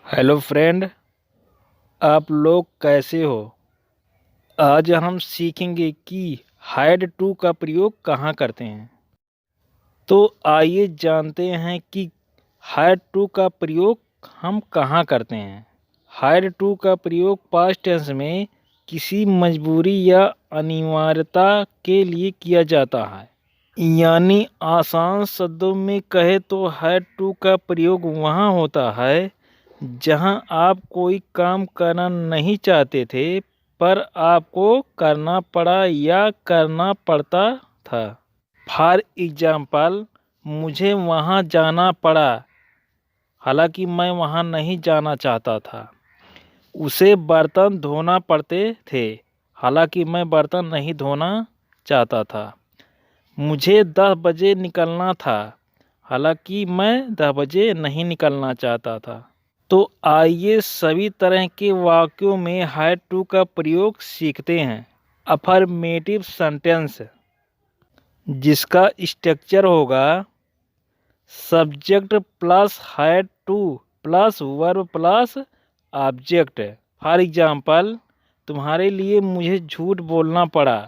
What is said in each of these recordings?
Hello friend, आप लोग कैसे हो। आज हम सीखेंगे कि हाइड टू का प्रयोग कहाँ करते हैं। तो आइए जानते हैं कि हाइड टू का प्रयोग हम कहाँ करते हैं। हाइड टू का प्रयोग पास्ट टेंस में किसी मजबूरी या अनिवार्यता के लिए किया जाता है। यानी आसान शब्दों में कहे तो हाइड टू का प्रयोग वहाँ होता है जहां आप कोई काम करना नहीं चाहते थे पर आपको करना पड़ा या करना पड़ता था। फॉर एग्जाम्पल, मुझे वहां जाना पड़ा हालांकि मैं वहां नहीं जाना चाहता था। उसे बर्तन धोना पड़ते थे हालांकि मैं बर्तन नहीं धोना चाहता था। मुझे 10 बजे निकलना था हालांकि मैं 10 बजे नहीं निकलना चाहता था। तो आइए सभी तरह के वाक्यों में हाइड टू का प्रयोग सीखते हैं। अफर्मेटिव सेंटेंस, जिसका स्ट्रक्चर होगा subject plus had to plus verb plus object. For example, तुम्हारे लिए मुझे झूठ बोलना पड़ा।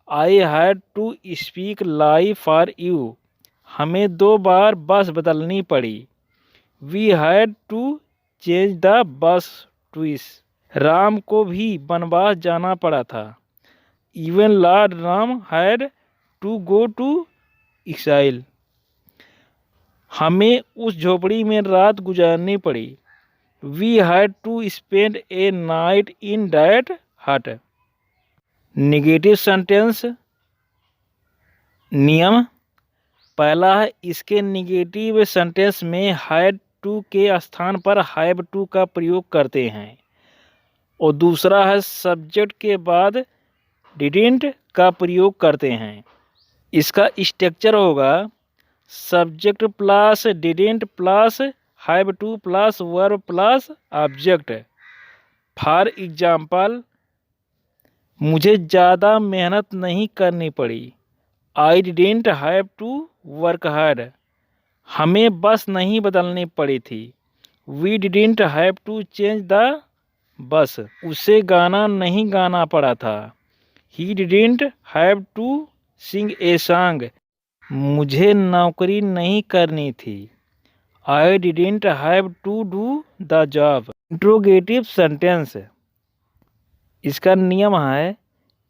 I had to speak lie for you. हमें 2 बार बस बदलनी पड़ी। We had to change the bus twice. Ram को भी वनवास जाना पड़ा था। Even lord Ram had to go to exile. हमें उस झोपड़ी में रात गुजारनी पड़ी। We had to spend A night in that हट। नेगेटिव सेंटेंस नियम पहला है, इसके नेगेटिव सेंटेंस में हैड टू के स्थान पर हैव टू का प्रयोग करते हैं। और दूसरा है, सब्जेक्ट के बाद डिडंट का प्रयोग करते हैं। इसका स्ट्रक्चर होगा subject plus didn't plus have to plus verb plus object. For example, मुझे ज़्यादा मेहनत नहीं करनी पड़ी। I didn't have to work hard. हमें बस नहीं बदलनी पड़ी थी। We didn't have to change the bus. उसे गाना नहीं गाना पड़ा था। He didn't have to sing a song. मुझे नौकरी नहीं करनी थी। I didn't have to do the job. Interrogative sentence, इसका नियम है,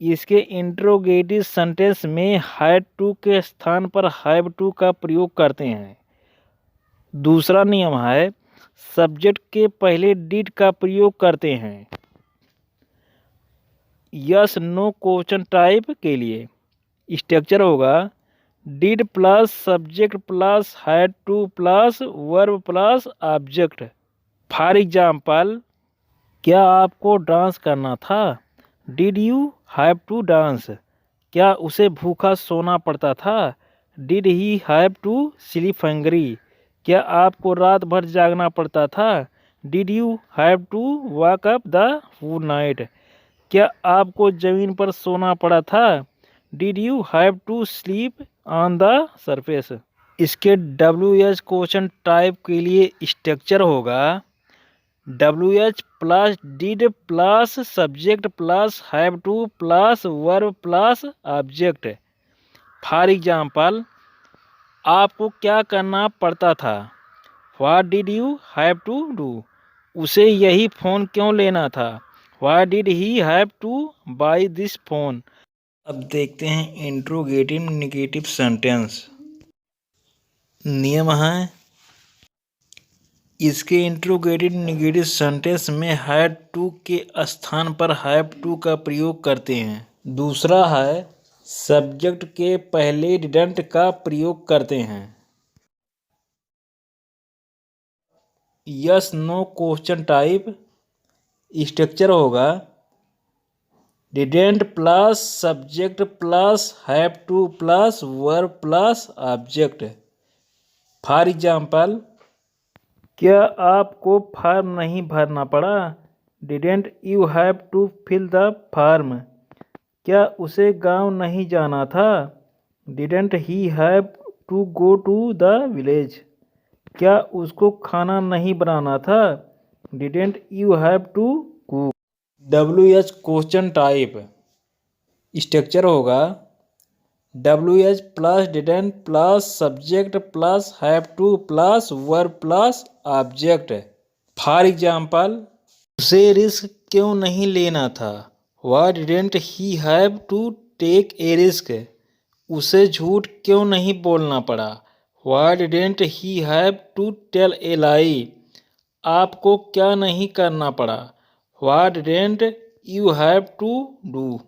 इसके इंट्रोगेटिव सेंटेंस में हैड टू के स्थान पर हैव टू का प्रयोग करते हैं। दूसरा नियम है, सब्जेक्ट के पहले डिड का प्रयोग करते हैं। यस नो क्वेश्चन टाइप के लिए स्ट्रक्चर होगा did plus subject plus had to plus verb plus object. For example, क्या आपको डांस करना था? Did you have to dance. क्या उसे भूखा सोना पड़ता था? Did he have to sleep hungry. क्या आपको रात भर जागना पड़ता था? Did you have to walk up the full night. क्या आपको जमीन पर सोना पड़ा था? Did you have to sleep on the surface. इसके WH क्वेश्चन टाइप के लिए स्ट्रक्चर होगा WH plus did plus subject plus have to plus verb plus object. For example, आपको क्या करना पड़ता था? What did you have to do. उसे यही फ़ोन क्यों लेना था? Why did he have to buy this phone. अब देखते हैं इंट्रोगेटिव नेगेटिव सेंटेंस। नियम है, इसके इंट्रोगेटिव नेगेटिव सेंटेंस में हैड टू के स्थान पर हैव टू का प्रयोग करते हैं। दूसरा है, सब्जेक्ट के पहले डिडंट का प्रयोग करते हैं। Yes no question type structure होगा didn't plus subject plus have to plus verb plus object. For example, क्या आपको फॉर्म नहीं भरना पड़ा? Didn't you have to fill the form. क्या उसे गांव नहीं जाना था? Didn't he have to go to the village. क्या उसको खाना नहीं बनाना था? Didn't you have to cook. WH question type structure होगा WH plus didn't plus subject plus have to plus verb plus object. For example, उसे risk क्यों नहीं लेना था? Why didn't he have to take a risk? उसे झूठ क्यों नहीं बोलना पड़ा? Why didn't he have to tell a lie? आपको क्या नहीं करना पड़ा? Why didn't you have to do?